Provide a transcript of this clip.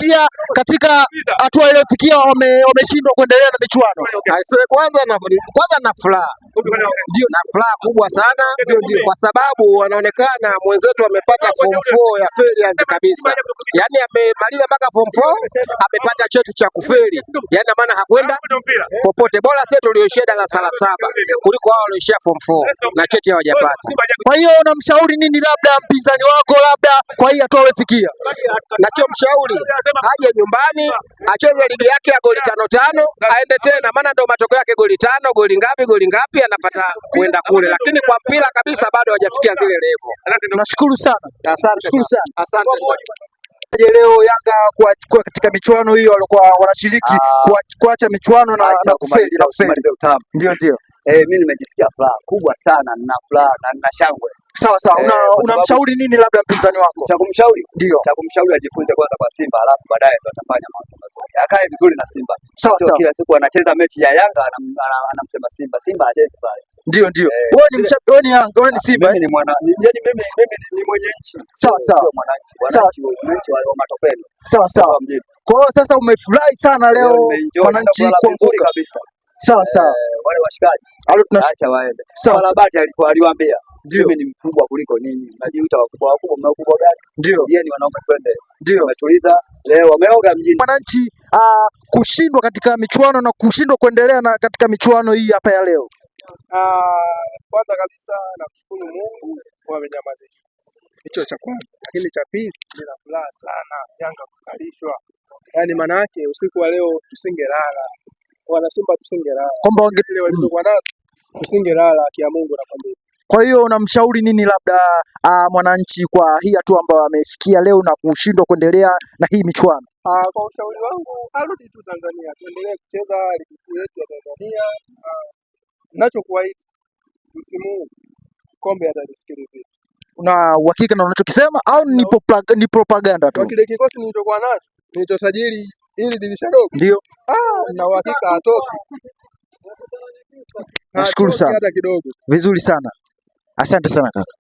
kuhakikishia katika hatua iliyofikia wameshindwa kuendelea na michuano? Kwanza na furaha. Ndio, na furaha kubwa sana kwa sababu wanaonekana mwenzetu amepata form 4 ya failures kabisa. Yaani amemaliza mpaka form 4 amepata cheti cha kufeli. Yaani maana hakwenda popote. Bora sisi tulioishia darasa la 7 kuliko wao walioishia form 4 na cheti hawajapata. Kwa hiyo unamshauri nini labda mpinzani wako labda kwa hii hatua amefikia? Nachomshauri aje nyumbani acheze ligi yake ya goli 5-5 aende tena, maana ndio matokeo yake goli 5 goli ngapi anapata kwenda kule, lakini kwa mpira kabisa bado hajafikia zile level. Nashukuru sana. Asante. Leo Yanga kwa katika michuano hiyo walikuwa wanashiriki kuacha michuano na kufeli. Ndio. Mimi nimejisikia furaha kubwa sana, nina furaha na nina shangwe. Sawa. Unamshauri nini labda mpinzani wako? Cha kumshauri? Ndio. Cha kumshauri ajifunze kwanza kwa Simba, alafu baadaye ndo atafanya mambo mazuri. Akae vizuri na Simba. Sawa. Kila siku anacheza mechi ya Yanga anamsema Simba acheze pale. Ndio. Wewe ni Yanga, wewe ni Simba. Mimi ni mwana, yaani mimi ni mwenye nchi. Sawa. Mwananchi wa Matopeni. Sawa. Kwa hiyo sasa umefurahi sana leo wananchi kuanguka kabisa. Sawa. Wale washikaji acha waende. Labati aliwaambia mimi ni mkubwa kuliko ninyi. Najiuta wakubwa mkubwa gani? Ndio. Yeye ni wanaume twende. Ndio. Wametuliza leo wameoga mjini. Wananchi kushindwa katika michuano na kushindwa kuendelea na katika michuano hii hapa ya leo. Kwanza kabisa nakushukuru Mungu kwa kunyamazisha. Hicho cha kwanza. Lakini cha pili nina furaha sana Yanga kukalishwa. Yaani maana yake usiku wa leo tusingelala. Wana Simba tusingelala. Kwamba wangelewa walizokuwa nazo tusingelala kia Mungu nakwambia. Kwa hiyo unamshauri nini labda mwananchi kwa hii hatua ambayo amefikia leo na kushindwa kuendelea na hii michuano? Kwa ushauri wangu arudi tu Tanzania, tuendelee kucheza ligi kuu yetu ya Tanzania. Ninachokuahidi msimu huu kombe atalisikilizia. Una uhakika na unachokisema au ni propaganda tu? Kwa kile kikosi nilichokuwa nacho, nilichosajili ili dirisha dogo. Ndio. Na uhakika atoki. Nashukuru sana. Hata kidogo. Vizuri sana. Asante sana kaka.